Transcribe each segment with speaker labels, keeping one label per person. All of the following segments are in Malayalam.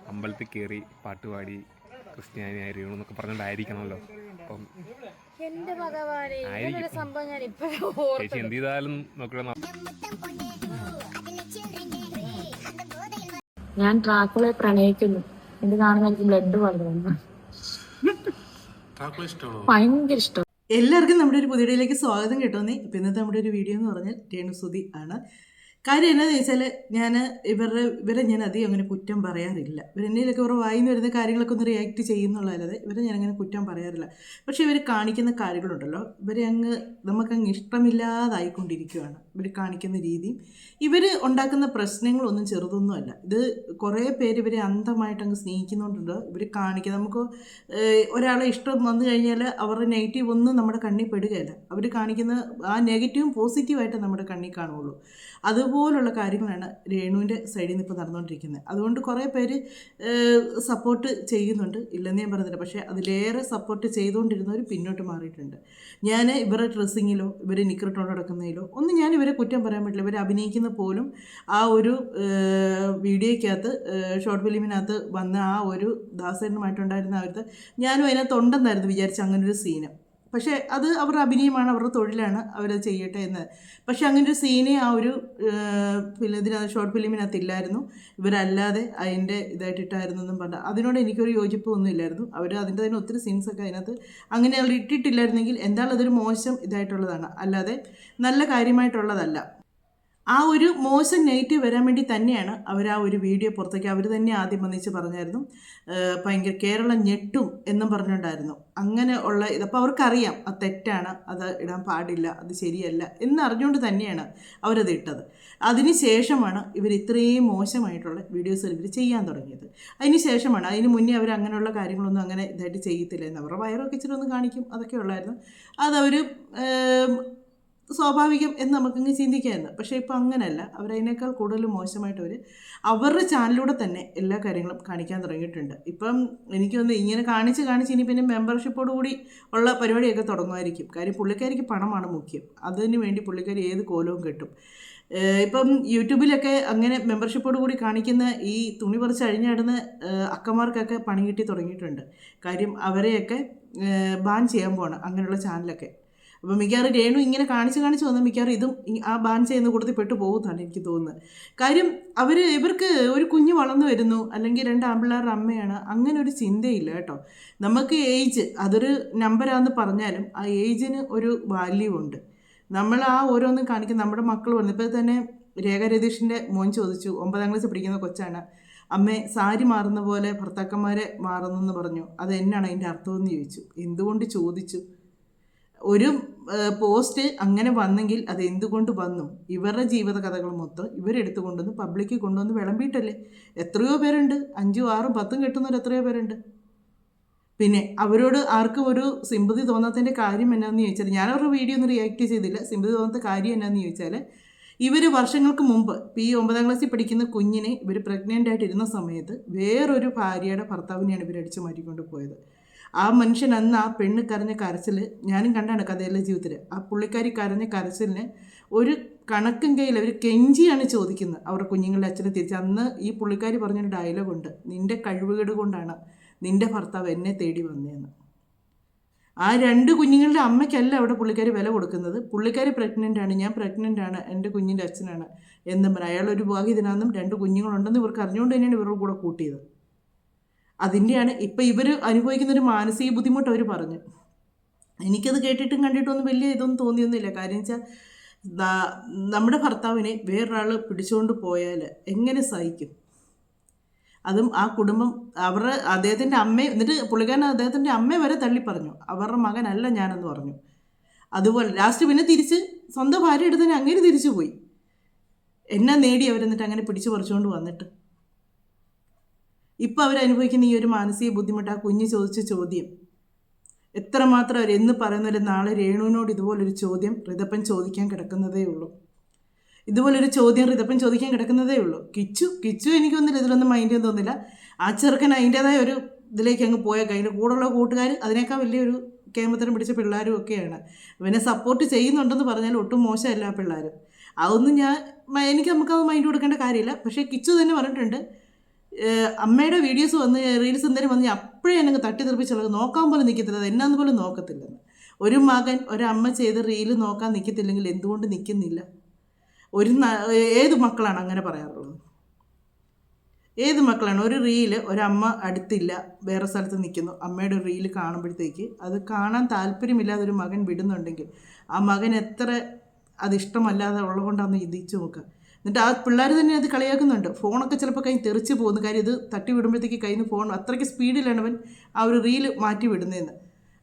Speaker 1: അമ്പലത്തിൽ കയറി പാട്ടുപാടി ക്രിസ്ത്യാനി ആയിരുന്നു എന്നൊക്കെ പറഞ്ഞുകൊണ്ടായിരിക്കണമല്ലോ. അപ്പം
Speaker 2: എന്റെ ഭഗവാനെ, ഇങ്ങനൊരു സംഭവം ഞാൻ
Speaker 1: ചേച്ചി എന്ത് ചെയ്താലും നോക്കണം.
Speaker 2: ഞാൻ ട്രാക്കുളെ പ്രണയിക്കുന്നു. ഇത് കാണുന്ന എനിക്ക് ബ്ലഡ് വളർന്നു. ഭയങ്കര ഇഷ്ടം.
Speaker 3: എല്ലാവർക്കും നമ്മുടെ ഒരു പുതിയയിലേക്ക് സ്വാഗതം കേട്ടോന്നേ. ഇപ്പം ഇന്നത്തെ നമ്മുടെ ഒരു വീഡിയോ എന്ന് പറഞ്ഞാൽ രേണുസുതി ആണ്. കാര്യം എന്നാന്ന് ചോദിച്ചാൽ ഇവരെ ഞാൻ അധികം അങ്ങനെ കുറ്റം പറയാറില്ല. ഇവരെന്നേലൊക്കെ ഇവർ വായിന്ന് വരുന്ന കാര്യങ്ങളൊക്കെ ഒന്ന് റിയാക്ട് ചെയ്യുന്നുള്ളതല്ലാതെ ഇവരെ ഞാനങ്ങനെ കുറ്റം പറയാറില്ല. പക്ഷേ ഇവർ കാണിക്കുന്ന കാര്യങ്ങളുണ്ടല്ലോ, ഇവരെ നമുക്കങ്ങ് ഇഷ്ടമില്ലാതായിക്കൊണ്ടിരിക്കുകയാണ്. ഇവർ കാണിക്കുന്ന രീതിയും ഇവർ ഉണ്ടാക്കുന്ന പ്രശ്നങ്ങളൊന്നും ചെറുതൊന്നുമല്ല. ഇത് കുറേ പേര് ഇവരെ അന്ധമായിട്ടങ്ങ് സ്നേഹിക്കുന്നുണ്ടല്ലോ. ഇവർ കാണിക്കുക, നമുക്ക് ഒരാളെ ഇഷ്ടം വന്നു കഴിഞ്ഞാൽ അവരുടെ നെഗറ്റീവ് ഒന്നും നമ്മുടെ കണ്ണിൽ പെടുകയില്ല. അവർ കാണിക്കുന്ന ആ നെഗറ്റീവും പോസിറ്റീവായിട്ട് നമ്മുടെ കണ്ണിൽ കാണുകയുള്ളൂ. അതുപോലുള്ള കാര്യങ്ങളാണ് രേണുവിൻ്റെ സൈഡിൽ നിന്ന് ഇപ്പോൾ നടന്നുകൊണ്ടിരിക്കുന്നത്. അതുകൊണ്ട് കുറേ പേര് സപ്പോർട്ട് ചെയ്യുന്നുണ്ട്, ഇല്ലെന്ന് ഞാൻ പറഞ്ഞില്ല. പക്ഷേ അതിലേറെ സപ്പോർട്ട് ചെയ്തുകൊണ്ടിരുന്നവർ പിന്നോട്ട് മാറിയിട്ടുണ്ട്. ഞാൻ ഇവരുടെ ഡ്രസ്സിങ്ങിലോ ഇവർ നിക്കറിട്ടോണ്ട് നടക്കുന്നതിലോ ഒന്നും ഞാൻ ഇവരെ കുറ്റം പറയാൻ പറ്റില്ല. ഇവർ അഭിനയിക്കുന്ന പോലും ആ ഒരു വീഡിയോയ്ക്കകത്ത്, ഷോർട്ട് ഫിലിമിനകത്ത് വന്ന ആ ഒരു ദാസേട്ടനുമായിട്ടുണ്ടായിരുന്ന അവരുടെ, ഞാനും അതിനകത്ത് ഉണ്ടെന്നായിരുന്നു വിചാരിച്ച അങ്ങനൊരു സീന്. പക്ഷേ അത് അവരുടെ അഭിനയമാണ്, അവരുടെ തൊഴിലാണ്, അവരത് ചെയ്യട്ടെ എന്ന്. പക്ഷെ അങ്ങനൊരു സീനെ ആ ഒരു ഇതിനകത്ത് ഷോർട്ട് ഫിലിമിനകത്ത് ഇല്ലായിരുന്നു. ഇവരല്ലാതെ അതിൻ്റെ ഇതായിട്ടിട്ടായിരുന്നു എന്നും പറഞ്ഞാൽ അതിനോട് എനിക്കൊരു യോജിപ്പൊന്നും ഇല്ലായിരുന്നു. അവർ അതിൻ്റെ തന്നെ ഒത്തിരി സീൻസൊക്കെ അതിനകത്ത് അങ്ങനെ അവർ ഇട്ടിട്ടില്ലായിരുന്നെങ്കിൽ എന്തായാലും അതൊരു മോശം ഇതായിട്ടുള്ളതാണ്, അല്ലാതെ നല്ല കാര്യമായിട്ടുള്ളതല്ല. ആ ഒരു മോശം നെഗറ്റീവ് വരാൻ വേണ്ടി തന്നെയാണ് അവർ ആ ഒരു വീഡിയോ പുറത്തേക്ക് അവർ തന്നെ ആദ്യം വന്നിച്ച് പറഞ്ഞായിരുന്നു. ഭയങ്കര കേരളം ഞെട്ടും എന്നും പറഞ്ഞിട്ടുണ്ടായിരുന്നു. അങ്ങനെ ഉള്ള ഇതപ്പോൾ അവർക്കറിയാം അത് തെറ്റാണ്, അത് ഇടാൻ പാടില്ല, അത് ശരിയല്ല എന്നറിഞ്ഞുകൊണ്ട് തന്നെയാണ് അവരത് ഇട്ടത്. അതിന് ശേഷമാണ് ഇവർ ഇത്രയും മോശമായിട്ടുള്ള വീഡിയോസ് ഇവർ ചെയ്യാൻ തുടങ്ങിയത്. അതിന് ശേഷമാണ്, അതിന് മുന്നേ അവർ അങ്ങനെയുള്ള കാര്യങ്ങളൊന്നും അങ്ങനെ ഇതായിട്ട് ചെയ്യത്തില്ലായിരുന്നു. അവരുടെ വയറൊക്കെ ഇച്ചിരി ഒന്ന് കാണിക്കും, അതൊക്കെ ഉള്ളായിരുന്നു. അതവർ സ്വാഭാവികം എന്ന് നമുക്കങ്ങ് ചിന്തിക്കാമായിരുന്നു. പക്ഷേ ഇപ്പോൾ അങ്ങനെയല്ല. അവരതിനേക്കാൾ കൂടുതൽ മോശമായിട്ട് അവരുടെ ചാനലിലൂടെ തന്നെ എല്ലാ കാര്യങ്ങളും കാണിക്കാൻ തുടങ്ങിയിട്ടുണ്ട്. ഇപ്പം എനിക്കൊന്ന് ഇങ്ങനെ കാണിച്ച് ഇനി പിന്നെ മെമ്പർഷിപ്പോട് കൂടി ഉള്ള പരിപാടിയൊക്കെ തുടങ്ങുമായിരിക്കും. കാര്യം പുള്ളിക്കാരിക്ക് പണമാണ് മുഖ്യം. അതിന് വേണ്ടി പുള്ളിക്കാരി ഏത് കോലവും കെട്ടും. ഇപ്പം യൂട്യൂബിലൊക്കെ അങ്ങനെ മെമ്പർഷിപ്പോട് കൂടി കാണിക്കുന്ന ഈ തുണി പറിച്ച് അഴിഞ്ഞാടുന്ന അക്കമാർക്കൊക്കെ പണി കിട്ടി തുടങ്ങിയിട്ടുണ്ട്. കാര്യം അവരെയൊക്കെ ബാൻ ചെയ്യാൻ പോകണം അങ്ങനെയുള്ള ചാനലൊക്കെ. അപ്പോൾ മിക്കവാറും രേണു ഇങ്ങനെ കാണിച്ച് വന്നാൽ മിക്കവാറും ഇതും ആ ബാൻ ചെയ്യുന്ന കൂട്ടത്തിൽ പെട്ടു പോകുന്നതാണ് എനിക്ക് തോന്നുന്നത്. കാര്യം ഇവർക്ക് ഒരു കുഞ്ഞ് വളർന്നു വരുന്നു, അല്ലെങ്കിൽ 2 ആൺപിള്ളേരുടെ അമ്മയാണ്, അങ്ങനെ ഒരു ചിന്തയില്ല കേട്ടോ. നമുക്ക് ഏജ് അതൊരു നമ്പറാന്ന് പറഞ്ഞാലും ആ ഏജിന് ഒരു വാല്യൂ ഉണ്ട്. നമ്മൾ ആ ഓരോന്നും കാണിക്കും. നമ്മുടെ മക്കൾ വന്നു ഇപ്പോൾ തന്നെ രേഖ രതീഷിൻ്റെ മോൻ ചോദിച്ചു, 9ാം ക്ലാസ്സിൽ പഠിക്കുന്ന കൊച്ചാണ്, അമ്മേ സാരി മാറുന്ന പോലെ ഭർത്താക്കന്മാരെ മാറുന്നെന്ന് പറഞ്ഞു, അത് എന്നാണ് അതിൻ്റെ അർത്ഥമെന്ന് ചോദിച്ചു. എന്തുകൊണ്ട് ചോദിച്ചു? ഒരു പോസ്റ്റ് അങ്ങനെ വന്നെങ്കിൽ അത് എന്തുകൊണ്ട് വന്നു? ഇവരുടെ ജീവിത കഥകൾ മൊത്തം ഇവരെടുത്തു കൊണ്ടുവന്ന് പബ്ലിക്ക് കൊണ്ടുവന്ന് വിളമ്പിയിട്ടല്ലേ. എത്രയോ പേരുണ്ട്, 5, 6, 10 കെട്ടുന്നവർ എത്രയോ പേരുണ്ട്. പിന്നെ അവരോട് ആർക്കും ഒരു സിമ്പതി തോന്നാത്തതിൻ്റെ കാര്യം എന്നാന്ന് ചോദിച്ചാൽ, ഞാനവരുടെ വീഡിയോ ഒന്നും റിയാക്ട് ചെയ്തില്ല. സിമ്പതി തോന്നാത്ത കാര്യം എന്നാന്ന് ചോദിച്ചാൽ, ഇവർ വർഷങ്ങൾക്ക് മുമ്പ് ഇപ്പോൾ ഈ 9ാം ക്ലാസ്സിൽ പഠിക്കുന്ന കുഞ്ഞിനെ ഇവർ പ്രഗ്നൻ്റ് ആയിട്ടിരുന്ന സമയത്ത് വേറൊരു ഭാര്യയുടെ ഭർത്താവിനെയാണ് ഇവർ അടിച്ചു മാറ്റിക്കൊണ്ട് പോയത്. ആ മനുഷ്യൻ അന്ന് ആ പെണ്ണ് കരഞ്ഞ കരച്ചിൽ ഞാനും കണ്ടാണ് കഥയിലെ ജീവിതത്തിൽ. ആ പുള്ളിക്കാരി കരഞ്ഞ കരച്ചിലിന് ഒരു കണക്കും കയ്യിൽ അവർ കെഞ്ചിയാണ് ചോദിക്കുന്നത് അവരുടെ കുഞ്ഞുങ്ങളുടെ അച്ഛനെ തിരിച്ച്. അന്ന് ഈ പുള്ളിക്കാരി പറഞ്ഞൊരു ഡയലോഗുണ്ട്, നിൻ്റെ കഴിവുകേട് കൊണ്ടാണ് നിൻ്റെ ഭർത്താവ് എന്നെ തേടി വന്നതെന്ന്. ആ 2 കുഞ്ഞുങ്ങളുടെ അമ്മയ്ക്കല്ല അവിടെ പുള്ളിക്കാരി വില കൊടുക്കുന്നത്. പുള്ളിക്കാരി പ്രഗ്നൻ്റാണ്, ഞാൻ പ്രഗ്നൻ്റാണ്, എൻ്റെ കുഞ്ഞിൻ്റെ അച്ഛനാണ് എന്നും പറയാം. അയാളൊരു വിവാഹിതനാണെന്നും 2 കുഞ്ഞുങ്ങളുണ്ടെന്നും ഇവർക്ക് അറിഞ്ഞുകൊണ്ട് തന്നെയാണ് ഇവരുടെ കൂടെ കൂട്ടിയത്. അതിൻ്റെയാണ് ഇപ്പം ഇവർ അനുഭവിക്കുന്നൊരു മാനസിക ബുദ്ധിമുട്ട് അവർ പറഞ്ഞു. എനിക്കത് കേട്ടിട്ടും കണ്ടിട്ടൊന്നും വലിയ ഇതൊന്നും തോന്നിയൊന്നുമില്ല. കാര്യം വെച്ചാൽ നമ്മുടെ ഭർത്താവിനെ വേറൊരാൾ പിടിച്ചുകൊണ്ട് പോയാൽ എങ്ങനെ സഹിക്കും? അതും ആ കുടുംബം അദ്ദേഹത്തിൻ്റെ അമ്മയെ, എന്നിട്ട് പുള്ളിക്കാരൻ അദ്ദേഹത്തിൻ്റെ അമ്മയെ വരെ തള്ളി പറഞ്ഞു, അവരുടെ മകനല്ല ഞാനെന്ന് പറഞ്ഞു. അതുപോലെ ലാസ്റ്റ് പിന്നെ തിരിച്ച് സ്വന്തം ഭാര്യ എടുത്തതിന് അങ്ങനെ തിരിച്ചു പോയി. എന്നാ നേടി അവരെന്നിട്ട് അങ്ങനെ പിടിച്ചു പറിച്ചുകൊണ്ട് വന്നിട്ട് ഇപ്പോൾ അവരനുഭവിക്കുന്ന ഈ ഒരു മാനസിക ബുദ്ധിമുട്ട്, ആ കുഞ്ഞ് ചോദിച്ച ചോദ്യം എത്രമാത്രം അവർ എന്ന് പറയുന്നവരെ നാളെ രേണുവിനോട് ഇതുപോലൊരു ചോദ്യം ഋതപ്പൻ ചോദിക്കാൻ കിടക്കുന്നതേ ഉള്ളൂ. ഇതുപോലൊരു ചോദ്യം ഋതപ്പൻ ചോദിക്കാൻ കിടക്കുന്നതേ ഉള്ളൂ. കിച്ചു എനിക്കൊന്നുമില്ല, ഇതിലൊന്നും മൈൻഡ് തോന്നില്ല. ആ ചെറുക്കൻ അതിൻ്റേതായ ഒരു ഇതിലേക്ക് അങ്ങ് പോയേക്കാം. അതിൻ്റെ കൂടെയുള്ള കൂട്ടുകാർ അതിനേക്കാൾ വലിയൊരു കേമത്തരം പിടിച്ച പിള്ളേരും ഒക്കെയാണ്. ഇവനെ സപ്പോർട്ട് ചെയ്യുന്നുണ്ടെന്ന് പറഞ്ഞാൽ ഒട്ടും മോശമല്ല ആ പിള്ളേർ. അതൊന്നും നമുക്കത് മൈൻഡ് കൊടുക്കേണ്ട കാര്യമില്ല. പക്ഷേ കിച്ചു തന്നെ പറഞ്ഞിട്ടുണ്ട്, അമ്മയുടെ വീഡിയോസ് വന്ന് റീൽസ് എന്തെങ്കിലും വന്ന് അപ്പോഴേ എന്നെ തട്ടി തെറിപ്പിച്ചുള്ളത് നോക്കാൻ പോലും നിൽക്കത്തില്ല, അത് എന്നാന്ന് പോലും നോക്കത്തില്ലെന്ന്. ഒരു മകൻ ഒരമ്മ ചെയ്ത് റീല് നോക്കാൻ നിൽക്കത്തില്ലെങ്കിൽ എന്തുകൊണ്ട് നിൽക്കുന്നില്ല? ഏത് മക്കളാണ് അങ്ങനെ പറയാറുള്ളത്? ഏത് മക്കളാണ്? ഒരു റീല് ഒരമ്മ അടുത്തില്ല, വേറെ സ്ഥലത്ത് നിൽക്കുന്നു, അമ്മയുടെ ഒരു റീല് കാണുമ്പോഴത്തേക്ക് അത് കാണാൻ താല്പര്യമില്ലാതെ ഒരു മകൻ വിടുന്നുണ്ടെങ്കിൽ ആ മകൻ എത്ര അതിഷ്ടമല്ലാതെ ഉള്ളതുകൊണ്ടാണെന്ന് ചിന്തിച്ചു നോക്കുക. എന്നിട്ട് ആ പിള്ളേർ തന്നെ അത് കളിയാക്കുന്നുണ്ട്. ഫോണൊക്കെ ചിലപ്പോൾ കൈ തെറിച്ച് പോകുന്നു. കാര്യം ഇത് തട്ടി വിടുമ്പോഴത്തേക്ക് കയ്യിൽ നിന്ന് ഫോൺ അത്രയ്ക്ക് സ്പീഡിലാണ് അവൻ ആ ഒരു റീല് മാറ്റി വിടുന്നതെന്ന്.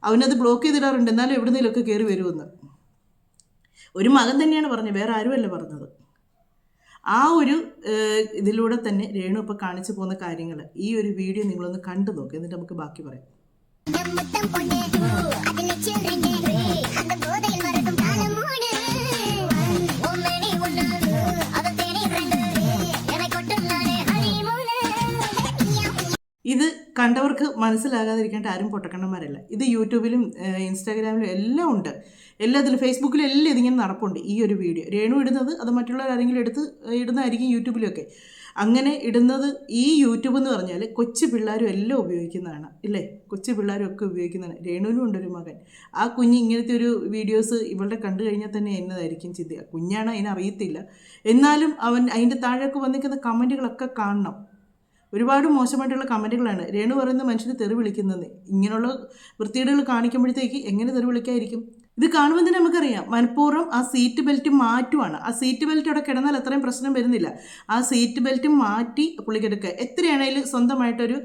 Speaker 3: അവനത് ബ്ലോക്ക് ചെയ്തിടാറുണ്ട്, എന്നാലും എവിടുന്നേലൊക്കെ കയറി വരുമെന്ന്. ഒരു മകൻ തന്നെയാണ് പറഞ്ഞത്, വേറെ ആരുമല്ല പറഞ്ഞത്. ആ ഒരു ഇതിലൂടെ തന്നെ രേണു ഇപ്പോൾ കാണിച്ചു പോകുന്ന കാര്യങ്ങൾ ഈ ഒരു വീഡിയോ നിങ്ങളൊന്ന് കണ്ടു നോക്കുക, എന്നിട്ട് നമുക്ക് ബാക്കി പറയാം. ഇത് കണ്ടവർക്ക് മനസ്സിലാകാതിരിക്കേണ്ട ആരും പൊട്ടക്കണ്ണന്മാരല്ല. ഇത് യൂട്യൂബിലും ഇൻസ്റ്റാഗ്രാമിലും എല്ലാം ഉണ്ട്, എല്ലാത്തിലും ഫേസ്ബുക്കിലും എല്ലാം ഇതിങ്ങനെ നടപ്പുണ്ട്. ഈ ഒരു വീഡിയോ രേണു ഇടുന്നത് അത് മറ്റുള്ളവരാരെങ്കിലും ഇടുന്നതായിരിക്കും യൂട്യൂബിലൊക്കെ. അങ്ങനെ ഇടുന്നത് ഈ യൂട്യൂബ് എന്ന് പറഞ്ഞാൽ കൊച്ചു പിള്ളേരും എല്ലാം ഉപയോഗിക്കുന്നതാണ്, ഇല്ലേ? കൊച്ചു പിള്ളേരും ഒക്കെ ഉപയോഗിക്കുന്നതാണ്. രേണുവിനും ഉണ്ടൊരു മകൻ. ആ കുഞ്ഞ് ഇങ്ങനത്തെ ഒരു വീഡിയോസ് ഇവളുടെ കണ്ടു കഴിഞ്ഞാൽ തന്നെ എന്നതായിരിക്കും ചിന്തിക്കുക. കുഞ്ഞാണ്, അതിനറിയത്തില്ല. എന്നാലും അവൻ അതിൻ്റെ താഴേക്ക് വന്നിരിക്കുന്ന കമൻറ്റുകളൊക്കെ കാണണം. ഒരുപാട് മോശമായിട്ടുള്ള കമൻറ്റുകളാണ്. രേണു പറയുന്ന മനുഷ്യന് തെറി വിളിക്കുന്നത്. ഇങ്ങനെയുള്ള വൃത്തികേടുകൾ കാണിക്കുമ്പോഴത്തേക്ക് എങ്ങനെ തെറി വിളിക്കാതിരിക്കും? ഇത് കാണുമ്പോൾ തന്നെ നമുക്കറിയാം മനഃപൂർവ്വം ആ സീറ്റ് ബെൽറ്റ് മാറ്റുവാണ്. ആ സീറ്റ് ബെൽറ്റ് അവിടെ കിടന്നാൽ അത്രയും പ്രശ്നം വരുന്നില്ല. ആ സീറ്റ് ബെൽറ്റ് മാറ്റി പുള്ളിക്കെടുക്കുക. എത്രയാണെങ്കിലും സ്വന്തമായിട്ടൊരു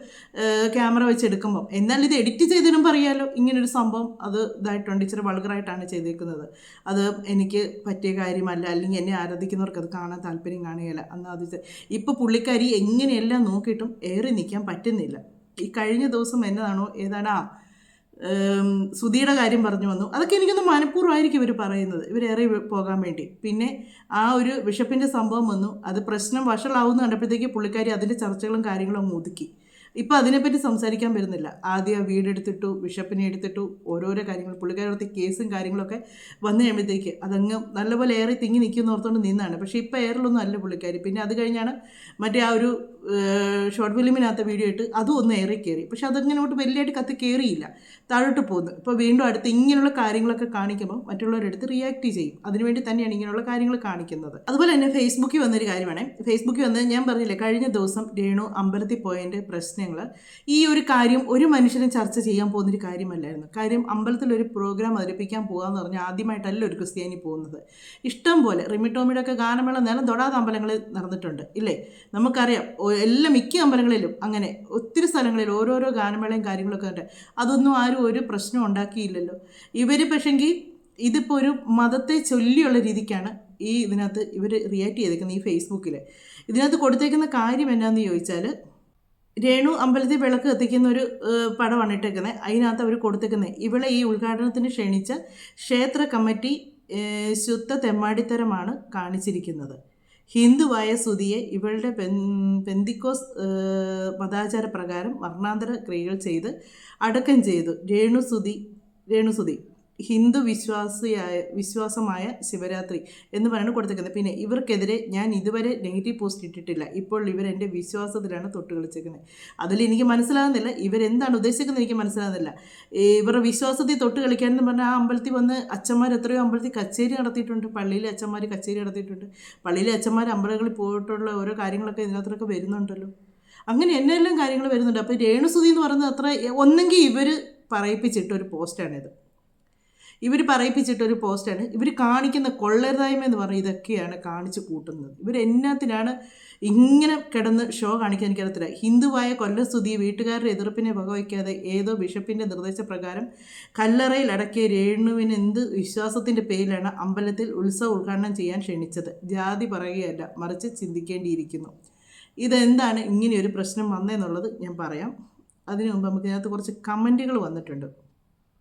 Speaker 3: ക്യാമറ വെച്ചെടുക്കുമ്പം. എന്നാൽ ഇത് എഡിറ്റ് ചെയ്തിടുമ്പോൾ അറിയാമല്ലോ ഇങ്ങനൊരു സംഭവം അത് ഇതായിട്ടുണ്ട്, ഇച്ചിരി വൾഗറായിട്ടാണ് ചെയ്തേക്കുന്നത്. അത് എനിക്ക് പറ്റിയ കാര്യമല്ല, അല്ലെങ്കിൽ എന്നെ ആരാധിക്കുന്നവർക്ക് അത് കാണാൻ താല്പര്യം കാണുകയില്ല. എന്നാൽ അത് ഇപ്പോൾ പുള്ളിക്കാരി എങ്ങനെയെല്ലാം നോക്കിയിട്ടും ഏറി നിൽക്കാൻ പറ്റുന്നില്ല. ഈ കഴിഞ്ഞ ദിവസം ഏതാണ് സുധിയുടെ കാര്യം പറഞ്ഞു വന്നു. അതൊക്കെ എനിക്കൊന്ന് മനഃപൂർവ്വമായിരിക്കും ഇവർ പറയുന്നത്, ഇവരേറെ പോകാൻ വേണ്ടി. പിന്നെ ആ ഒരു ബിഷപ്പിൻ്റെ സംഭവം വന്നു, അത് പ്രശ്നം വഷളാവുന്ന കണ്ടപ്പോഴത്തേക്ക് പുള്ളിക്കാരി അതിൻ്റെ ചർച്ചകളും കാര്യങ്ങളും അങ്ങ് ഒതുക്കി. ഇപ്പോൾ അതിനെപ്പറ്റി സംസാരിക്കാൻ വരുന്നില്ല. ആദ്യം ആ വീടെടുത്തിട്ടു, ബിഷപ്പിനെ എടുത്തിട്ടു, ഓരോരോ കാര്യങ്ങൾ പുള്ളിക്കാരുടെ കേസും കാര്യങ്ങളൊക്കെ വന്നു കഴിയുമ്പോഴത്തേക്ക് അതങ്ങ് നല്ലപോലെ ഏറെ തിങ്ങി നിൽക്കുന്ന ഓർത്തുകൊണ്ട് നിന്നാണ്. പക്ഷേ ഇപ്പോൾ എയറിലൊന്നും അല്ല പുള്ളിക്കാരി. പിന്നെ അത് കഴിഞ്ഞാണ് മറ്റേ ആ ഒരു ഷോർട്ട് ഫിലിമിനകത്ത് വീഡിയോ ഇട്ട് അതും ഒന്ന് ഏറി കയറി. പക്ഷെ അതങ്ങനോട്ട് വലിയതായിട്ട് കത്തി കയറിയില്ല, താഴോട്ട് പോകുന്നു. ഇപ്പോൾ വീണ്ടും അടുത്ത് ഇങ്ങനെയുള്ള കാര്യങ്ങളൊക്കെ കാണിക്കുമ്പോൾ മറ്റുള്ളവരെടുത്ത് റിയാക്ട് ചെയ്യും. അതിനുവേണ്ടി തന്നെയാണ് ഇങ്ങനെയുള്ള കാര്യങ്ങൾ കാണിക്കുന്നത്. അതുപോലെ തന്നെ ഫേസ്ബുക്കിൽ വന്നൊരു കാര്യമാണ്. ഫേസ്ബുക്കിൽ വന്ന് ഞാൻ പറഞ്ഞില്ലേ കഴിഞ്ഞ ദിവസം രേണു അമ്പലത്തിൽ പോയതിൻ്റെ പ്രശ്നങ്ങൾ, ഈ ഒരു കാര്യം ഒരു മനുഷ്യനും ചർച്ച ചെയ്യാൻ പോകുന്നൊരു കാര്യമല്ലായിരുന്നു. കാര്യം അമ്പലത്തിലൊരു പ്രോഗ്രാം അവതരിപ്പിക്കാൻ പോകാമെന്ന് പറഞ്ഞാൽ ആദ്യമായിട്ടല്ല ഒരു ക്രിസ്ത്യാനി പോകുന്നത്. ഇഷ്ടം പോലെ റിമിട്ടോമിയുടെ ഒക്കെ ഗാനമേള നേരം തൊടാത്ത അമ്പലങ്ങളിൽ നടന്നിട്ടുണ്ട്, ഇല്ലേ? നമുക്കറിയാം മിക്ക അമ്പലങ്ങളിലും അങ്ങനെ ഒത്തിരി സ്ഥലങ്ങളിൽ ഓരോരോ ഗാനമേളയും കാര്യങ്ങളൊക്കെ ഉണ്ട്. അതൊന്നും ആരും ഒരു പ്രശ്നം ഉണ്ടാക്കിയില്ലല്ലോ. ഇവർ പക്ഷെങ്കിൽ ഇതിപ്പോൾ ഒരു മതത്തെ ചൊല്ലിയുള്ള രീതിക്കാണ് ഈ ഇതിനകത്ത് ഇവർ റിയാക്ട് ചെയ്തേക്കുന്നത്. ഈ ഫേസ്ബുക്കിൽ ഇതിനകത്ത് കൊടുത്തേക്കുന്ന കാര്യം എന്നാന്ന് ചോദിച്ചാൽ, രേണു അമ്പലത്തിൽ വിളക്ക് കത്തിക്കുന്ന ഒരു പടമാണ് ഇട്ടേക്കുന്നത്. അതിനകത്ത് അവർ കൊടുത്തേക്കുന്നത് ഇവളെ ഈ ഉദ്ഘാടനത്തിന് ക്ഷണിച്ച ക്ഷേത്ര കമ്മിറ്റി ശുദ്ധ തെമ്മാടിത്തരമാണ് കാണിച്ചിരിക്കുന്നത്. ഹിന്ദുവായ സുധിയെ ഇവളുടെ പെന്തിക്കോസ് മതാചാര പ്രകാരം വർണ്ണാന്തര ക്രിയകൾ അടക്കം ചെയ്തു. രേണുസുധി ഹിന്ദു വിശ്വാസമായ ശിവരാത്രി എന്ന് പറയുന്നത് കൊടുത്തേക്കുന്നത്. പിന്നെ ഇവർക്കെതിരെ ഞാൻ ഇതുവരെ നെഗറ്റീവ് പോസ്റ്റ് ഇട്ടിട്ടില്ല. ഇപ്പോൾ ഇവരെൻ്റെ വിശ്വാസത്തിലാണ് തൊട്ട് കളിച്ചേക്കുന്നത്. അതിൽ എനിക്ക് മനസ്സിലാകുന്നില്ല ഇവരെന്താണ് ഉദ്ദേശിക്കുന്നത്, എനിക്ക് മനസ്സിലാകുന്നില്ല. ഇവരുടെ വിശ്വാസത്തിൽ തൊട്ട് കളിക്കാനെന്ന് പറഞ്ഞാൽ ആ അമ്പലത്തിൽ വന്ന് അച്ഛന്മാർ എത്രയോ അമ്പലത്തിൽ കച്ചേരി നടത്തിയിട്ടുണ്ട്. പള്ളിയിലെ അച്ഛന്മാർ കച്ചേരി നടത്തിയിട്ടുണ്ട്. പള്ളിയിലെ അച്ഛന്മാർ അമ്പലങ്ങളിൽ പോയിട്ടുള്ള ഓരോ കാര്യങ്ങളൊക്കെ ഇതിനകത്തൊക്കെ വരുന്നുണ്ടല്ലോ. അങ്ങനെ എന്നെല്ലാം കാര്യങ്ങൾ വരുന്നുണ്ട്. അപ്പോൾ രേണുസുധി എന്ന് പറയുന്നത് അത്ര ഒന്നെങ്കിൽ ഇവർ പറയിപ്പിച്ചിട്ടൊരു പോസ്റ്റാണിത്. ഇവർ കാണിക്കുന്ന കൊള്ളരുതായ്മ എന്ന് പറഞ്ഞാൽ ഇതൊക്കെയാണ് കാണിച്ച് കൂട്ടുന്നത്. ഇവരെന്നാത്തിനാണ് ഇങ്ങനെ കിടന്ന് ഷോ കാണിക്കാൻ എനിക്കറിയത്തില്ല. ഹിന്ദുവായ കൊല്ലസ്തുതി വീട്ടുകാരുടെ എതിർപ്പിനെ വകവയ്ക്കാതെ ഏതോ ബിഷപ്പിൻ്റെ നിർദ്ദേശപ്രകാരം കല്ലറയിൽ അടക്കിയ രേണുവിന് എന്ത് വിശ്വാസത്തിൻ്റെ പേരിലാണ് അമ്പലത്തിൽ ഉത്സവം ഉദ്ഘാടനം ചെയ്യാൻ ക്ഷണിച്ചത്? ജാതി പറയുകയല്ല, മറിച്ച് ചിന്തിക്കേണ്ടിയിരിക്കുന്നു. ഇതെന്താണ് ഇങ്ങനെയൊരു പ്രശ്നം വന്നതെന്നുള്ളത് ഞാൻ പറയാം. അതിനു മുമ്പ് നമുക്ക് ഇതിനകത്ത് കുറച്ച് കമൻറ്റുകൾ വന്നിട്ടുണ്ട്.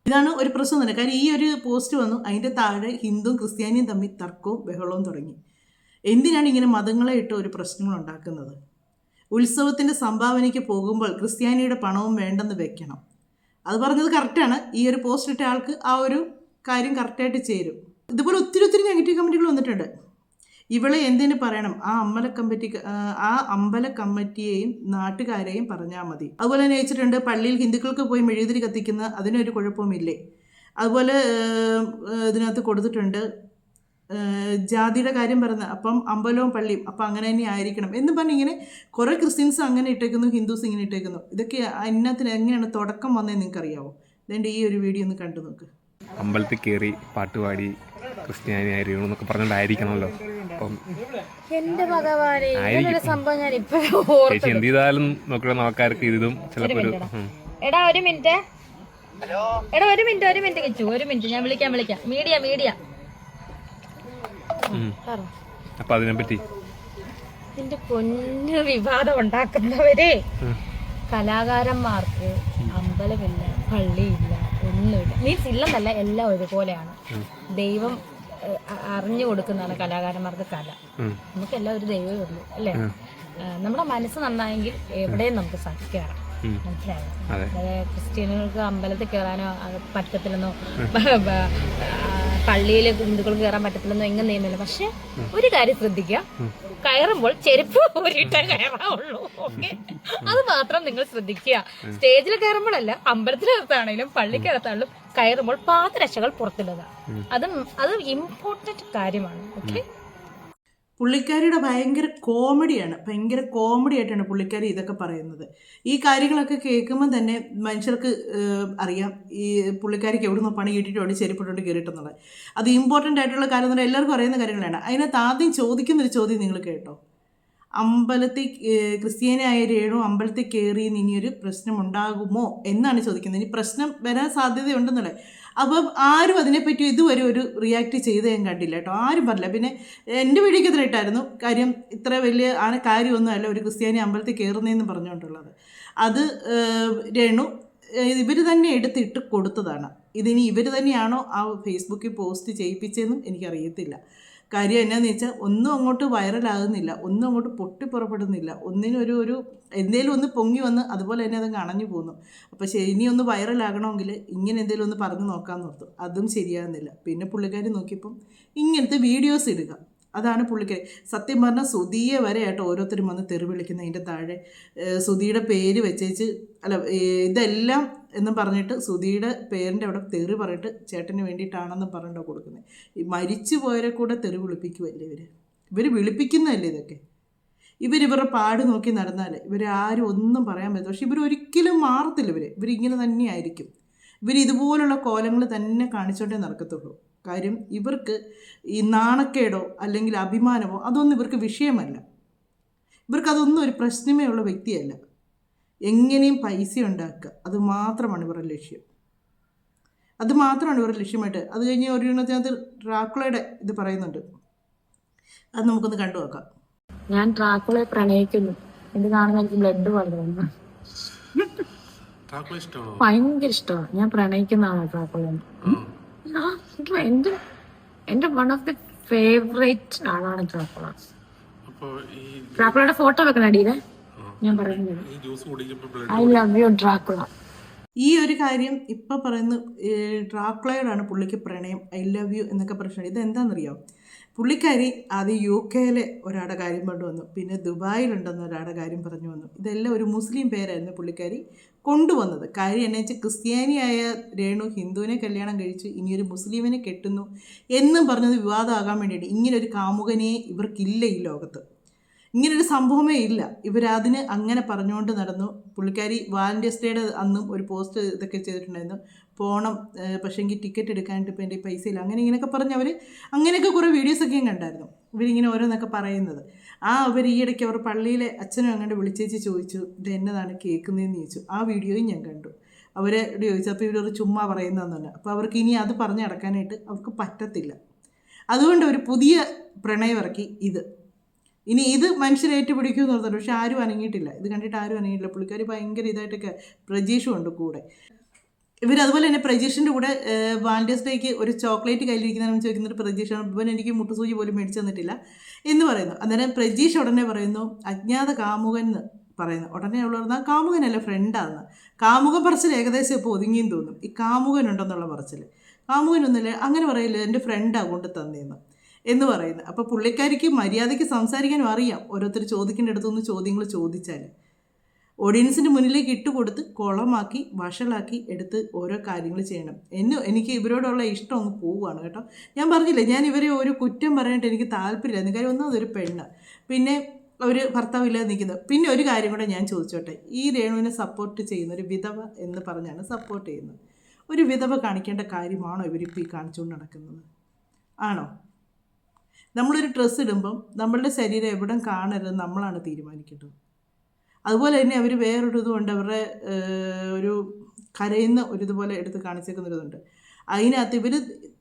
Speaker 3: ഇതാണ് ഒരു പ്രശ്നം തന്നെ. കാര്യം ഈ ഒരു പോസ്റ്റ് വന്നു, അതിൻ്റെ താഴെ ഹിന്ദുവും ക്രിസ്ത്യാനിയും തമ്മിൽ തർക്കവും ബഹളവും തുടങ്ങി. എന്തിനാണ് ഇങ്ങനെ മതങ്ങളെ ഇട്ട് ഒരു പ്രശ്നങ്ങൾ ഉണ്ടാക്കുന്നത്? ഉത്സവത്തിൻ്റെ സംഭാവനയ്ക്ക് പോകുമ്പോൾ ക്രിസ്ത്യാനിയുടെ പണവും വേണ്ടെന്ന് വെക്കണം. അത് പറഞ്ഞത് കറക്റ്റാണ്. ഈ ഒരു പോസ്റ്റ് ഇട്ട ആൾക്ക് ആ ഒരു കാര്യം കറക്റ്റായിട്ട് ചേരും. ഇതുപോലെ ഒത്തിരി നെഗറ്റീവ് കമൻറ്റുകൾ വന്നിട്ടുണ്ട്. ഇവളെ എന്തിനു പറയണം? ആ അമ്പല കമ്മിറ്റിയെയും നാട്ടുകാരെയും പറഞ്ഞാൽ മതി. അതുപോലെ തന്നെ വെച്ചിട്ടുണ്ട്, പള്ളിയിൽ ഹിന്ദുക്കൾക്ക് പോയി മെഴുകുതിരി കത്തിക്കുന്ന അതിനൊരു കുഴപ്പമില്ലേ? അതുപോലെ ഇതിനകത്ത് കൊടുത്തിട്ടുണ്ട് ജാതിയുടെ കാര്യം പറഞ്ഞ, അപ്പം അമ്പലവും പള്ളിയും അപ്പം അങ്ങനെ തന്നെ ആയിരിക്കണം എന്ന് പറഞ്ഞ് ഇങ്ങനെ കുറേ ക്രിസ്ത്യൻസ് അങ്ങനെ ഇട്ടേക്കുന്നു, ഹിന്ദുസ് ഇങ്ങനെ ഇട്ടേക്കുന്നു. ഇതൊക്കെ അതിനകത്തിന് എങ്ങനെയാണ് തുടക്കം വന്നതെന്ന് നിങ്ങൾക്കറിയാവോ? അതുകൊണ്ട് ഈ ഒരു വീഡിയോ ഒന്ന് കണ്ടു നോക്ക്.
Speaker 1: അമ്പലത്തിൽ കയറി പാട്ടുപാടി ക്രിസ്ത്യാനി ആയിരിക്കണം എന്നൊക്കെ പറഞ്ഞോണ്ടായിരിക്കണമല്ലോ. അപ്പം
Speaker 4: എന്റെ ഭഗവാനെ, ഇങ്ങനൊരു സംഭവം ഞാൻ
Speaker 1: ചേച്ചി എന്ത് ചെയ്താലും നോക്കുന്ന ആൾക്കാർക്ക് ഇതും ചിലപ്പോൾ ഒരു
Speaker 4: എടാ ഒരു മിനിറ്റ് കിച്ചു, ഒരു മിനിറ്റ് ഞാൻ വിളിക്കാം. മീഡിയ
Speaker 1: അപ്പൊ അതിനെപ്പറ്റി
Speaker 4: എന്റെ പൊന്നു വിവാദം ഉണ്ടാക്കുന്നവരെ, കലാകാരന്മാർക്ക് അമ്പലമില്ല, പള്ളിയില്ല, ഒന്നുമില്ല. മീൻസ് ഇല്ലെന്നല്ല, എല്ലാം ഒരുപോലെയാണ്. ദൈവം അറിഞ്ഞു കൊടുക്കുന്നതാണ് കലാകാരന്മാർക്ക് കല. നമുക്കെല്ലാം ഒരു ദൈവമേ ഉള്ളൂ അല്ലേ? നമ്മുടെ മനസ്സ് നന്നായെങ്കിൽ എവിടെയും നമുക്ക് കയറാം. മനസ്സിലായോ? അതായത് ക്രിസ്ത്യാനികൾക്ക് അമ്പലത്തിൽ കയറാനോ പറ്റത്തില്ലെന്നോ, പള്ളിയിൽ ഹിന്ദുക്കൾക്ക് കയറാൻ പറ്റത്തില്ലെന്നോ എങ്ങനെ നിയമമില്ല. പക്ഷെ ഒരു കാര്യം ശ്രദ്ധിക്കുക, കയറുമ്പോൾ ചെരുപ്പ് ഊരിയിട്ടേ കയറാവുള്ളൂ. ഓക്കെ, അത് മാത്രം നിങ്ങൾ ശ്രദ്ധിക്കുക. സ്റ്റേജിൽ കയറുമ്പോഴല്ല, അമ്പലത്തിനകത്താണെങ്കിലും പള്ളിക്കകത്താണെങ്കിലും കയറുമ്പോൾ പാദരക്ഷകൾ പുറത്തിടുക. അത് ഇമ്പോർട്ടന്റ് കാര്യമാണ്. ഓക്കെ,
Speaker 3: പുള്ളിക്കാരിയുടെ ഭയങ്കര കോമഡി ആയിട്ടാണ് പുള്ളിക്കാരി ഇതൊക്കെ പറയുന്നത്. ഈ കാര്യങ്ങളൊക്കെ കേൾക്കുമ്പോൾ തന്നെ മനുഷ്യർക്ക് അറിയാം ഈ പുള്ളിക്കാരിക്ക് എവിടുന്ന് പണി കിട്ടിയിട്ടുണ്ട്, ചെരുപ്പിട്ടുണ്ട് കയറിയിട്ടെന്നുള്ളത്. അത് ഇമ്പോർട്ടൻ്റ് ആയിട്ടുള്ള കാര്യം എന്ന് പറഞ്ഞാൽ എല്ലാവർക്കും അറിയുന്ന കാര്യങ്ങളാണ്. അതിനകത്ത് ആദ്യം ചോദിക്കുന്നൊരു ചോദ്യം നിങ്ങൾ കേട്ടോ. അമ്പലത്തിൽ ക്രിസ്ത്യാനിയായ രേണു അമ്പലത്തിൽ കയറി ഇനിയൊരു പ്രശ്നം ഉണ്ടാകുമോ എന്നാണ് ചോദിക്കുന്നത്. ഇനി പ്രശ്നം വരാൻ സാധ്യതയുണ്ടെന്നുള്ളത്. അപ്പം ആരും അതിനെപ്പറ്റി ഇതുവരെ ഒരു റിയാക്ട് ചെയ്ത് ഞാൻ കണ്ടില്ല കേട്ടോ, ആരും പറഞ്ഞില്ല. പിന്നെ എൻ്റെ വീഡിയോക്ക് എതിരായിട്ടായിരുന്നു കാര്യം, ഇത്ര വലിയ കാര്യമൊന്നുമല്ല ഒരു ക്രിസ്ത്യാനി അമ്പലത്തിൽ കയറുന്നതെന്ന് പറഞ്ഞുകൊണ്ടുള്ളത്. അത് രേണു ഇവർ തന്നെ എടുത്തിട്ട് കൊടുത്തതാണ്. ഇതിനി ഇവർ തന്നെയാണോ ആ ഫേസ്ബുക്കിൽ പോസ്റ്റ് ചെയ്യിപ്പിച്ചതെന്നും എനിക്കറിയത്തില്ല. കാര്യം എന്നാന്ന് വെച്ചാൽ ഒന്നും അങ്ങോട്ട് വൈറലാകുന്നില്ല, ഒന്നും അങ്ങോട്ട് പൊട്ടിപ്പുറപ്പെടുന്നില്ല, ഒന്നിനൊരു എന്തെങ്കിലും ഒന്ന് പൊങ്ങി വന്ന് അതുപോലെ തന്നെ അതങ്ങ് അണഞ്ഞു പോകുന്നു. അപ്പോൾ ഇനി ഒന്ന് വൈറലാകണമെങ്കിൽ ഇങ്ങനെ എന്തെങ്കിലും ഒന്ന് പറഞ്ഞു നോക്കാമെന്ന് ഓർത്തു. അതും ശരിയാകുന്നില്ല. പിന്നെ പുള്ളിക്കാരി നോക്കിയപ്പം ഇങ്ങനത്തെ വീഡിയോസ് ഇടുക, അതാണ് പുള്ളിക്കാരി. സത്യം പറഞ്ഞാൽ സുധിയെ വരെ ആയിട്ട് ഓരോരുത്തരും വന്ന് തെറി വിളിക്കുന്ന അതിൻ്റെ താഴെ സുധിയുടെ പേര് വെച്ചേച്ച് ഇതെല്ലാം എന്നും പറഞ്ഞിട്ട് സുധിയുടെ പേരിൻ്റെ അവിടെ തെറി പറഞ്ഞിട്ട് ചേട്ടന് വേണ്ടിയിട്ടാണെന്ന് പറഞ്ഞിട്ടാണ് കൊടുക്കുന്നത്. ഈ മരിച്ചു പോയവരെ കൂടെ തെറി വിളിപ്പിക്കുമല്ലേ ഇവർ വിളിപ്പിക്കുന്നതല്ലേ ഇതൊക്കെ. ഇവരുടെ പാട് നോക്കി നടന്നാൽ ഇവരാരും ഒന്നും പറയാൻ പറ്റില്ല. പക്ഷെ ഇവരൊരിക്കലും മാറത്തില്ല. ഇവരിങ്ങനെ തന്നെയായിരിക്കും. ഇതുപോലുള്ള കോലങ്ങൾ തന്നെ കാണിച്ചോണ്ടേ നടക്കത്തുള്ളൂ. കാര്യം ഇവർക്ക് ഈ നാണക്കേടോ അല്ലെങ്കിൽ അഭിമാനമോ അതൊന്നും ഇവർക്ക് വിഷയമല്ല. ഇവർക്കതൊന്നും ഒരു പ്രശ്നമേ ഉള്ള വ്യക്തിയല്ല. എങ്ങനെയും പൈസ ഉണ്ടാക്കുക, അത് മാത്രമാണ് ഇവരുടെ ലക്ഷ്യം. ലക്ഷ്യമായിട്ട്. അത് കഴിഞ്ഞ് ഒരിടത്തിനകത്ത് ഡ്രാക്കുളയുടെ ഇത് പറയുന്നുണ്ട്, അത് നമുക്കൊന്ന് കണ്ടു നോക്കാം.
Speaker 2: ഞാൻ ഡ്രാക്കുളയെ പ്രണയിക്കുന്നു. ഇത് കാണുന്ന എനിക്ക് ബ്ലഡ് വളരുന്നു. ഭയങ്കര ഇഷ്ടമാണ്. ഞാൻ പ്രണയിക്കുന്നതാണ് ഡ്രാക്കുളയെ. എന്റെ വൺ ഓഫ് ദി ഫേവറേറ്റ് ആളാണ് ഡ്രാക്കുള. ഡ്രാക്കുളയുടെ ഫോട്ടോ വെക്കണം അടിയിലെ. ഞാൻ പറയുന്നത് ഐ ലവ് യു ഡ്രാക്കുള.
Speaker 3: ഈ ഒരു കാര്യം ഇപ്പം പറയുന്ന ഡ്രാക്കുളയോടാണ് പുള്ളിക്ക് പ്രണയം, ഐ ലവ് യു എന്നൊക്കെ പ്രശ്നം. ഇതെന്താണെന്നറിയാം? പുള്ളിക്കാരി ആദ്യം UK ഒരാളുടെ കാര്യം കൊണ്ടുവന്നു, പിന്നെ ദുബായിലുണ്ടെന്ന് ഒരാളുടെ കാര്യം പറഞ്ഞു വന്നു. ഇതെല്ലാം ഒരു മുസ്ലിം പേരായിരുന്നു പുള്ളിക്കാരി കൊണ്ടുവന്നത്. കാര്യം എന്നു വെച്ചാൽ ക്രിസ്ത്യാനിയായ രേണു ഹിന്ദുവിനെ കല്യാണം കഴിച്ചു, ഇനിയൊരു മുസ്ലിമിനെ കെട്ടുന്നു എന്നും പറഞ്ഞത് വിവാദമാകാൻ വേണ്ടിയിട്ട്. ഇങ്ങനൊരു കാമുകനെ ഇവർക്കില്ല ഈ ലോകത്ത്, ഇങ്ങനൊരു സംഭവമേ ഇല്ല. ഇവരതിന് അങ്ങനെ പറഞ്ഞുകൊണ്ട് നടന്നു. പുള്ളിക്കാരി വാലന്റൈൻസ് ഡേയുടെ അന്നും ഒരു പോസ്റ്റ് ഇതൊക്കെ ചെയ്തിട്ടുണ്ടായിരുന്നു, പോകണം പക്ഷേങ്കിൽ ടിക്കറ്റ് എടുക്കാനായിട്ട് ഇപ്പോൾ എൻ്റെ പൈസ ഇല്ല, ഇങ്ങനെയൊക്കെ പറഞ്ഞ് അവർ അങ്ങനെയൊക്കെ കുറേ വീഡിയോസൊക്കെ ഞാൻ കണ്ടായിരുന്നു. ഇവരിങ്ങനെ ഓരോന്നൊക്കെ പറയുന്നത്. അവർ ഈയിടയ്ക്ക് അവർ പള്ളിയിലെ അച്ഛനും അങ്ങോട്ട് വിളിച്ചേച്ച് ചോദിച്ചു ഇത് എന്നതാണ് കേൾക്കുന്നതെന്ന് ചോദിച്ചു. ആ വീഡിയോയും ഞാൻ കണ്ടു. അവരോട് ചോദിച്ചു. അപ്പോൾ ഇവർ ചുമ്മാ പറയുന്നതെന്നല്ല. അപ്പോൾ അവർക്ക് ഇനി അത് പറഞ്ഞ് നടക്കാനായിട്ട് അവർക്ക് പറ്റത്തില്ല. അതുകൊണ്ട് ഒരു പുതിയ പ്രണയം ഇറക്കി. ഇനി ഇത് മനുഷ്യരെ ഏറ്റുപിടിക്കുമെന്ന് പറഞ്ഞിട്ടുണ്ട്. പക്ഷെ ആരും അനങ്ങിയിട്ടില്ല. ഇത് കണ്ടിട്ട് ആരും അനങ്ങിയിട്ടില്ല. പുള്ളിക്കാരി ഭയങ്കര ഇതായിട്ടൊക്കെ പ്രജീഷും ഉണ്ട് കൂടെ. ഇവരതുപോലെ തന്നെ പ്രജീഷിൻ്റെ കൂടെ വാലന്റൈൻസ് ഡേക്ക് ഒരു ചോക്ലേറ്റ് കയ്യിലിരിക്കുന്നതെന്ന് ചോദിക്കുന്നൊരു പ്രജീഷാണ്. ഇവൻ എനിക്ക് മുട്ടുസൂചി പോലും മേടിച്ചു തന്നിട്ടില്ല എന്ന് പറയുന്നു. അന്നേരം പ്രജീഷ് ഉടനെ പറയുന്നു അജ്ഞാത കാമുകൻ എന്ന് പറയുന്നു. ഉടനെ ഉള്ള പറഞ്ഞാൽ കാമുകനല്ല ഫ്രണ്ടാണെന്ന്. കാമുക പറച്ചിൽ ഏകദേശം ഇപ്പോൾ ഒതുങ്ങിയെന്ന് തോന്നും. ഈ കാമുകനുണ്ടെന്നുള്ള പറച്ചിൽ. കാമുകനൊന്നുമില്ല അങ്ങനെ പറയില്ല, എൻ്റെ ഫ്രണ്ടാണ് കൊണ്ട് തന്നേന്ന്. എന്ന് പറയുന്നത്. അപ്പോൾ പുള്ളിക്കാരിക്ക് മര്യാദയ്ക്ക് സംസാരിക്കാനും അറിയാം. ഓരോരുത്തർ ചോദിക്കേണ്ട അടുത്തൊന്ന് ചോദ്യങ്ങൾ ചോദിച്ചാൽ ഓഡിയൻസിൻ്റെ മുന്നിലേക്ക് ഇട്ടുകൊടുത്ത് കുളമാക്കി വഷളാക്കി എടുത്ത് ഓരോ കാര്യങ്ങൾ ചെയ്യണം. എനിക്ക് ഇവരോടുള്ള ഇഷ്ടം അങ്ങ് പോവുകയാണ് കേട്ടോ. ഞാൻ പറഞ്ഞില്ലേ, ഞാൻ ഇവരെ ഒരു കുറ്റം പറയാനായിട്ട് എനിക്ക് താല്പര്യമില്ല. കാര്യം ഒന്നും അതൊരു പെണ്ണ്, പിന്നെ അവർ ഭർത്താവില്ലാതെ നിൽക്കുന്നത്. പിന്നെ ഒരു കാര്യം കൂടെ ഞാൻ ചോദിച്ചോട്ടെ, ഈ രേണുവിനെ സപ്പോർട്ട് ചെയ്യുന്ന ഒരു വിധവ എന്ന് പറഞ്ഞാണ് സപ്പോർട്ട് ചെയ്യുന്നത്. ഒരു വിധവ കാണിക്കേണ്ട കാര്യമാണോ ഇവരിപ്പോൾ ഈ കാണിച്ചുകൊണ്ട് നടക്കുന്നത്? ആണോ? നമ്മളൊരു ഡ്രസ്സ് ഇടുമ്പം നമ്മളുടെ ശരീരം എവിടം കാണരുത് നമ്മളാണ് തീരുമാനിക്കേണ്ടത്. അതുപോലെ തന്നെ അവർ വേറൊരു ഇതുകൊണ്ട് അവരുടെ ഒരു കരയുന്ന ഒരിതുപോലെ എടുത്ത് കാണിച്ചേക്കുന്നൊരിതുണ്ട്. അതിനകത്ത് ഇവർ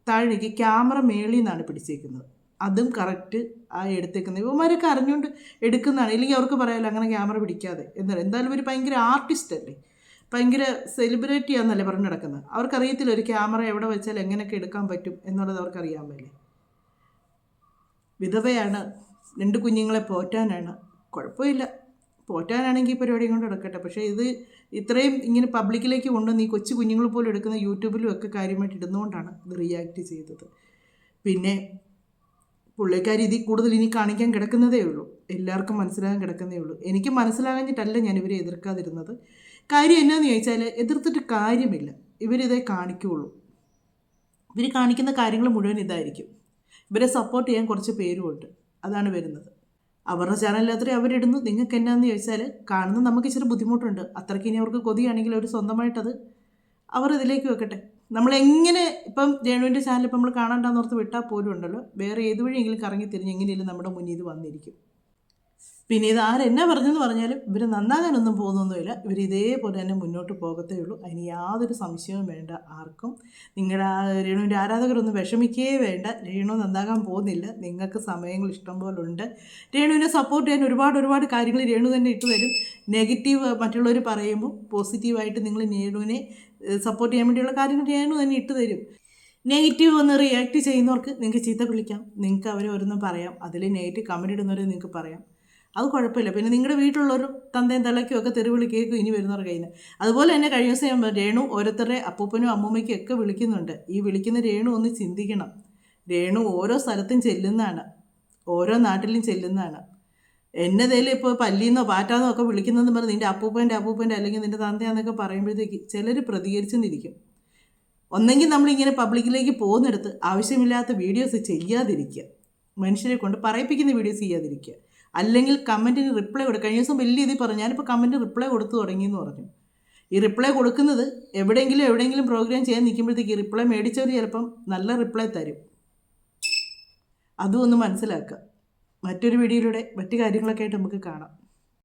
Speaker 3: താഴേക്ക് ക്യാമറ മേളിൽ നിന്നാണ് പിടിച്ചേക്കുന്നത്. അതും കറക്റ്റ് ആ എടുത്തേക്കുന്നത് ഇവന്മാരൊക്കെ അറിഞ്ഞുകൊണ്ട് എടുക്കുന്നതാണ്. ഇല്ലെങ്കിൽ അവർക്ക് പറയാമല്ലോ അങ്ങനെ ക്യാമറ പിടിക്കാതെ. എന്തായാലും ഇവർ ഭയങ്കര ആർട്ടിസ്റ്റ് അല്ലേ, ഭയങ്കര സെലിബ്രിറ്റി ആണെന്നല്ലേ പറഞ്ഞു നടക്കുന്നത്. അവർക്കറിയത്തില്ല ഒരു ക്യാമറ എവിടെ വെച്ചാൽ എങ്ങനെയൊക്കെ എടുക്കാൻ പറ്റും എന്നുള്ളത് അവർക്കറിയാൻ പറ്റില്ലേ. വിധവയാണ്, 2 കുഞ്ഞുങ്ങളെ പോറ്റാനാണ്. കുഴപ്പമില്ല, പോറ്റാനാണെങ്കിൽ ഈ പരിപാടിയും കൊണ്ട് എടുക്കട്ടെ. പക്ഷേ ഇത് ഇത്രയും ഇങ്ങനെ പബ്ലിക്കിലേക്ക് കൊണ്ടുവന്ന് ഈ കൊച്ചു കുഞ്ഞുങ്ങൾ പോലും എടുക്കുന്ന യൂട്യൂബിലും ഒക്കെ കാര്യമായിട്ട് ഇടുന്നതുകൊണ്ടാണ് ഇത് റിയാക്ട് ചെയ്തത്. പിന്നെ പുള്ളിക്കാരി ഇതിൽ കൂടുതൽ ഇനി കാണിക്കാൻ കിടക്കുന്നതേ ഉള്ളൂ. എല്ലാവർക്കും മനസ്സിലാകാൻ കിടക്കുന്നതേ ഉള്ളൂ. എനിക്ക് മനസ്സിലാകാഞ്ഞിട്ടല്ല ഞാൻ ഇവരെ എതിർക്കാതിരുന്നത്. കാര്യം എന്നാന്ന് ചോദിച്ചാൽ എതിർത്തിട്ട് കാര്യമില്ല. ഇവരിതേ കാണിക്കുകയുള്ളൂ. ഇവർ കാണിക്കുന്ന കാര്യങ്ങൾ മുഴുവൻ ഇതായിരിക്കും. ഇവരെ സപ്പോർട്ട് ചെയ്യാൻ കുറച്ച് പേരുമുണ്ട്, അതാണ് വരുന്നത്. അവരുടെ ചാനലിൽ അവരിടുന്നു. നിങ്ങൾക്ക് എന്നാന്ന് ചോദിച്ചാൽ കാണുന്നത് നമുക്ക് ഇച്ചിരി ബുദ്ധിമുട്ടുണ്ട്. അത്രയ്ക്ക് ഇനി അവർക്ക് കൊതിയാണെങ്കിൽ അവർ സ്വന്തമായിട്ടത് അവർ ഇതിലേക്ക് വെക്കട്ടെ. നമ്മളെങ്ങനെ ഇപ്പം രേണുവിൻ്റെ ചാനൽ ഇപ്പം നമ്മൾ കാണാണ്ടാന്നോർത്ത് വിട്ടാൽ പോലും ഉണ്ടല്ലോ, വേറെ ഏത് വഴിയെങ്കിലും കറങ്ങി തിരിഞ്ഞ് എങ്ങനെയെങ്കിലും നമ്മുടെ മുന്നിൽ ഇത് വന്നിരിക്കും. പിന്നെ ഇത് ആരെന്നാ പറഞ്ഞെന്ന് പറഞ്ഞാലും ഇവർ നന്നാകാനൊന്നും പോകുന്നൊന്നുമില്ല. ഇവർ ഇതേപോലെ തന്നെ മുന്നോട്ട് പോകത്തേ ഉള്ളൂ. അതിന് യാതൊരു സംശയവും വേണ്ട ആർക്കും. നിങ്ങളുടെ രേണുവിൻ്റെ ആരാധകരൊന്നും വിഷമിക്കേ വേണ്ട. രേണു നന്നാകാൻ പോകുന്നില്ല. നിങ്ങൾക്ക് സമയങ്ങൾ ഇഷ്ടം പോലെ ഉണ്ട്. രേണുവിനെ സപ്പോർട്ട് ചെയ്യാൻ ഒരുപാട് കാര്യങ്ങൾ രേണു തന്നെ ഇട്ട് തരും. നെഗറ്റീവ് മറ്റുള്ളവർ പറയുമ്പോൾ പോസിറ്റീവായിട്ട് നിങ്ങൾ രേണുവിനെ സപ്പോർട്ട് ചെയ്യാൻ വേണ്ടിയുള്ള കാര്യങ്ങൾ രേണു തന്നെ ഇട്ട് തരും. നെഗറ്റീവ് വന്ന് റിയാക്ട് ചെയ്യുന്നവർക്ക് നിങ്ങൾക്ക് ചീത്ത വിളിക്കാം, നിങ്ങൾക്ക് അവരെ ഓരോന്നും പറയാം. അതിൽ നെഗറ്റീവ് കമൻറ്റ് ഇടുന്നവരെ നിങ്ങൾക്ക് പറയാം, അത് കുഴപ്പമില്ല. പിന്നെ നിങ്ങളുടെ വീട്ടിലുള്ളവരും തന്തയും തള്ളയ്ക്കും ഒക്കെ തെറിവിളി കേൾക്കും ഇനി വരുന്നവർ കയ്യിൽ നിന്ന്. അതുപോലെ തന്നെ കഴിഞ്ഞ ദിവസം രേണു ഓരോരുത്തരുടെ അപ്പൂപ്പനും അമ്മൂമ്മയ്ക്കും ഒക്കെ വിളിക്കുന്നുണ്ട്. ഈ വിളിക്കുന്ന രേണു ഒന്ന് ചിന്തിക്കണം. രേണു ഓരോ സ്ഥലത്തും ചെല്ലുന്നതാണ്, ഓരോ നാട്ടിലും ചെല്ലുന്നതാണ്. എന്നതേലും ഇപ്പോൾ പല്ലിന്നോ പാറ്റാന്നോ ഒക്കെ വിളിക്കുന്നതെന്ന് പറഞ്ഞ് നിൻ്റെ അപ്പൂപ്പൻ്റെ അല്ലെങ്കിൽ നിൻ്റെ തന്തയാന്നൊക്കെ പറയുമ്പോഴത്തേക്ക് ചിലർ പ്രതികരിച്ചെന്നിരിക്കും. ഒന്നെങ്കിൽ നമ്മളിങ്ങനെ പബ്ലിക്കിലേക്ക് പോകുന്നിടത്ത് ആവശ്യമില്ലാത്ത വീഡിയോസ് ചെയ്യാതിരിക്കുക, മനുഷ്യരെ കൊണ്ട് പറയിപ്പിക്കുന്ന വീഡിയോസ് ചെയ്യാതിരിക്കുക. അല്ലെങ്കിൽ കമൻറ്റിന് റിപ്ലൈ കൊടുക്കുക. കഴിഞ്ഞ ദിവസം വലിയ ഇതിൽ പറഞ്ഞു, ഞാനിപ്പോൾ കമൻറ്റ് റിപ്ലൈ കൊടുത്തു തുടങ്ങിയെന്ന് പറഞ്ഞു. ഈ റിപ്ലൈ കൊടുക്കുന്നത് എവിടെയെങ്കിലും പ്രോഗ്രാം ചെയ്യാൻ നിൽക്കുമ്പോഴത്തേക്ക് ഈ റിപ്ലൈ മേടിച്ചവർ ചിലപ്പം നല്ല റിപ്ലൈ തരും. അതും ഒന്ന് മനസ്സിലാക്കുക. മറ്റൊരു വീഡിയോയിലൂടെ മറ്റു കാര്യങ്ങളൊക്കെ ആയിട്ട് നമുക്ക് കാണാം.